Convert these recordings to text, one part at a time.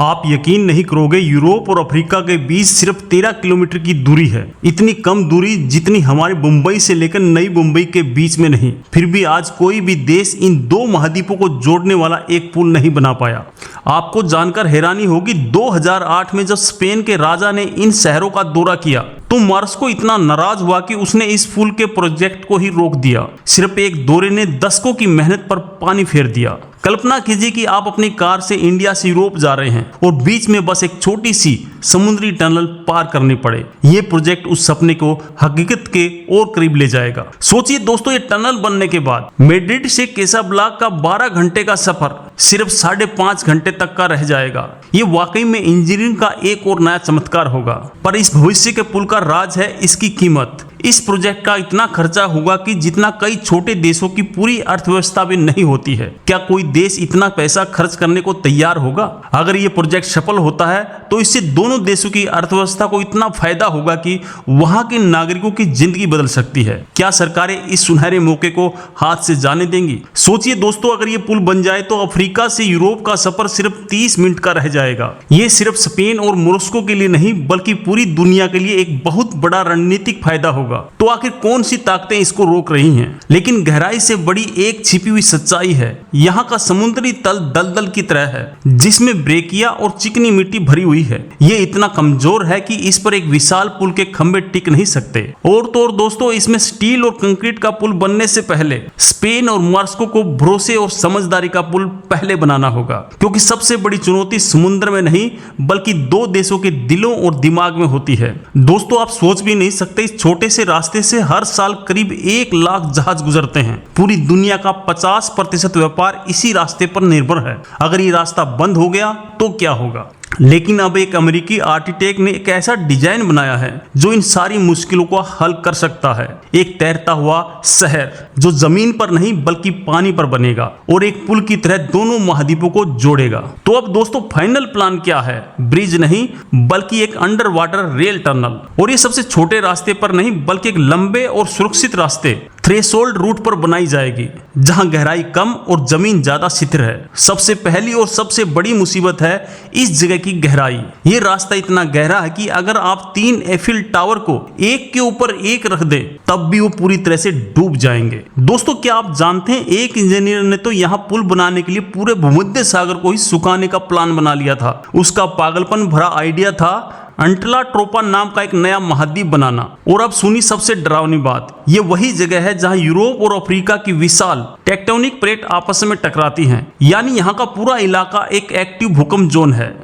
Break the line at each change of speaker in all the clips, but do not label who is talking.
आप यकीन नहीं करोगे, यूरोप और अफ्रीका के बीच सिर्फ 13 किलोमीटर की दूरी है। इतनी कम दूरी जितनी हमारे मुंबई से लेकर नई मुंबई के बीच में नहीं। फिर भी आज कोई भी देश इन दो महाद्वीपों को जोड़ने वाला एक पुल नहीं बना पाया। आपको जानकर हैरानी होगी, 2008 में जब स्पेन के राजा ने इन शहरों का दौरा किया तो मार्को इतना नाराज हुआ कि उसने इस पुल के प्रोजेक्ट को ही रोक दिया। सिर्फ एक दौरे ने दशकों की मेहनत पर पानी फेर दिया। कल्पना कीजिए कि आप अपनी कार से इंडिया से यूरोप जा रहे हैं और बीच में बस एक छोटी सी समुद्री टनल पार करनी पड़े। ये प्रोजेक्ट उस सपने को हकीकत के और करीब ले जाएगा। सोचिए दोस्तों, ये टनल बनने के बाद मैड्रिड से कैसाब्लांका का 12 घंटे का सफर सिर्फ 5.5 घंटे तक का रह जाएगा। ये वाकई में इंजीनियरिंग का एक और नया चमत्कार होगा। पर इस भविष्य के पुल का राज है इसकी कीमत। इस प्रोजेक्ट का इतना खर्चा होगा कि जितना कई छोटे देशों की पूरी अर्थव्यवस्था में नहीं होती है। क्या कोई देश इतना पैसा खर्च करने को तैयार होगा? अगर ये प्रोजेक्ट सफल होता है तो इससे दोनों देशों की अर्थव्यवस्था को इतना फायदा होगा कि वहां के नागरिकों की जिंदगी बदल सकती है। क्या सरकारें इस सुनहरे मौके को हाथ से जाने देंगी? सोचिए दोस्तों, अगर ये पुल बन जाए तो अफ्रीका से यूरोप का सफर सिर्फ 30 मिनट का रह जाएगा। ये सिर्फ स्पेन और मोरक्को के लिए नहीं बल्कि पूरी दुनिया के लिए एक बहुत बड़ा रणनीतिक फायदा होगा। तो आखिर कौन सी ताकतें इसको रोक रही हैं? लेकिन गहराई से बड़ी एक छिपी हुई सच्चाई है। यहाँ का समुद्री तल दलदल की तरह है जिसमें ब्रेकिया और चिकनी मिट्टी भरी हुई है। ये इतना कमजोर है कि इस पर एक विशाल पुल के खंभे टिक नहीं सकते। और तो और दोस्तों, इसमें स्टील और कंक्रीट का पुल बनने से पहले स्पेन और मार्को को भरोसे और समझदारी का पुल पहले बनाना होगा, क्योंकि सबसे बड़ी चुनौती समुद्र में नहीं बल्कि दो देशों के दिलों और दिमाग में होती है। दोस्तों, आप सोच भी नहीं सकते, इस छोटे से रास्ते से हर साल करीब 1 लाख जहाज गुजरते हैं। पूरी दुनिया का 50% व्यापार इसी रास्ते पर निर्भर है। अगर ये रास्ता बंद हो गया तो क्या होगा? लेकिन अब एक अमेरिकी आर्किटेक्ट ने एक ऐसा डिजाइन बनाया है जो इन सारी मुश्किलों को हल कर सकता है। एक तैरता हुआ शहर जो जमीन पर नहीं बल्कि पानी पर बनेगा और एक पुल की तरह दोनों महाद्वीपों को जोड़ेगा। तो अब दोस्तों, फाइनल प्लान क्या है? ब्रिज नहीं बल्कि एक अंडर वाटर रेल टनल। और ये सबसे छोटे रास्ते पर नहीं बल्कि एक लंबे और सुरक्षित रास्ते थ्रेशोल्ड रूट पर बनाई जाएगी, जहां गहराई कम और जमीन ज्यादा शिथिल है। सबसे पहली और सबसे बड़ी मुसीबत है इस जगह की गहराई। ये रास्ता इतना गहरा है कि अगर आप 3 एफिल टावर को एक के ऊपर एक रख दें तब भी वो पूरी तरह से डूब जाएंगे। दोस्तों, क्या आप जानते हैं एक इंजीनियर ने तो यहाँ पुल बनाने के लिए पूरे भूमध्य सागर को ही सुखाने का प्लान बना लिया था। उसका पागलपन भरा आइडिया था अंटलाट्रोपा नाम का एक नया महाद्वीप बनाना। और अब सुनी सबसे डरावनी बात, ये वही जगह है जहां यूरोप और अफ्रीका की विशाल टेक्टोनिक प्लेट आपस में टकराती हैं। यानी यहाँ का पूरा इलाका एक एक्टिव भूकंप जोन है।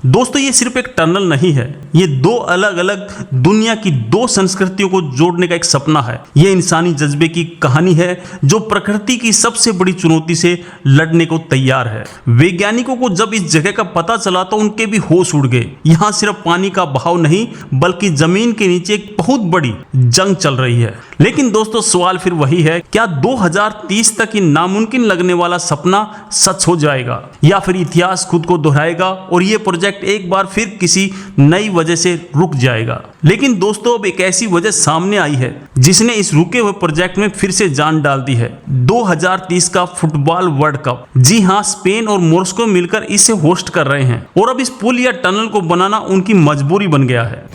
दोस्तों, ये सिर्फ एक टनल नहीं है, ये दो अलग अलग दुनिया की दो संस्कृतियों को जोड़ने का एक सपना है। ये इंसानी जज्बे की कहानी है जो प्रकृति की सबसे बड़ी चुनौती से लड़ने को तैयार है। वैज्ञानिकों को जब इस जगह का पता चला तो उनके भी होश उड़ गए। यहाँ सिर्फ पानी का बहाव नहीं बल्कि जमीन के नीचे एक बहुत बड़ी जंग चल रही है। लेकिन दोस्तों, सवाल फिर वही है, क्या 2030 तक ये नामुमकिन लगने वाला सपना सच हो जाएगा या फिर इतिहास खुद को दोहराएगा और ये प्रोजेक्ट एक बार फिर किसी नई वजह से रुक जाएगा? लेकिन दोस्तों, अब एक ऐसी वजह सामने आई है जिसने इस रुके हुए प्रोजेक्ट में फिर से जान डाल दी है। 2030 का फुटबॉल वर्ल्ड कप। जी हां, स्पेन और मोरक्को मिलकर इसे होस्ट कर रहे हैं और अब इस पुल या टनल को बनाना उनकी मजबूरी बन गया है।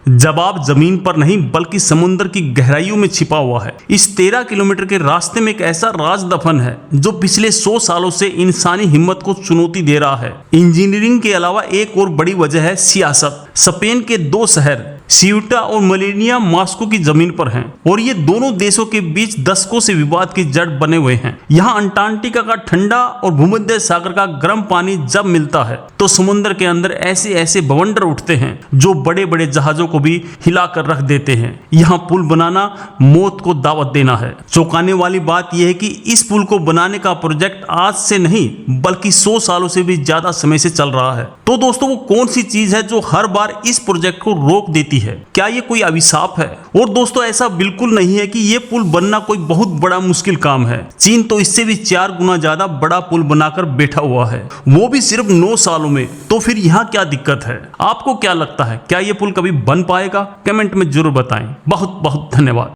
जवाब जमीन पर नहीं बल्कि समुद्र की गहराइयों में छिपा हुआ है। इस 13 किलोमीटर के रास्ते में एक ऐसा राज दफन है जो पिछले 100 सालों से इंसानी हिम्मत को चुनौती दे रहा है। इंजीनियरिंग के अलावा एक और बड़ी वजह है सियासत। स्पेन के 2 शहर सियूटा और मेलिनिया मास्को की जमीन पर हैं और ये दोनों देशों के बीच दशकों से विवाद की जड़ बने हुए हैं। यहाँ अंटार्कटिका का ठंडा और भूमध्य सागर का गर्म पानी जब मिलता है तो समुद्र के अंदर ऐसे ऐसे बवंडर उठते हैं जो बड़े बड़े जहाजों को भी हिलाकर रख देते हैं। यहाँ पुल बनाना मौत को दावत देना है। चौंकाने वाली बात यह है कि इस पुल को बनाने का प्रोजेक्ट आज से नहीं बल्कि 100 सालों से भी ज्यादा समय से चल रहा है। तो दोस्तों, वो कौन सी चीज है जो हर बार इस प्रोजेक्ट को रोक देती है? क्या ये कोई अभिशाप है? और दोस्तों, ऐसा बिल्कुल नहीं है कि ये पुल बनना कोई बहुत बड़ा मुश्किल काम है। चीन तो इससे भी 4 गुना ज्यादा बड़ा पुल बनाकर बैठा हुआ है, वो भी सिर्फ 9 सालों में। तो फिर यहाँ क्या दिक्कत है? आपको क्या लगता है, क्या ये पुल कभी बन पाएगा? कमेंट में जरूर बताएं। बहुत बहुत धन्यवाद।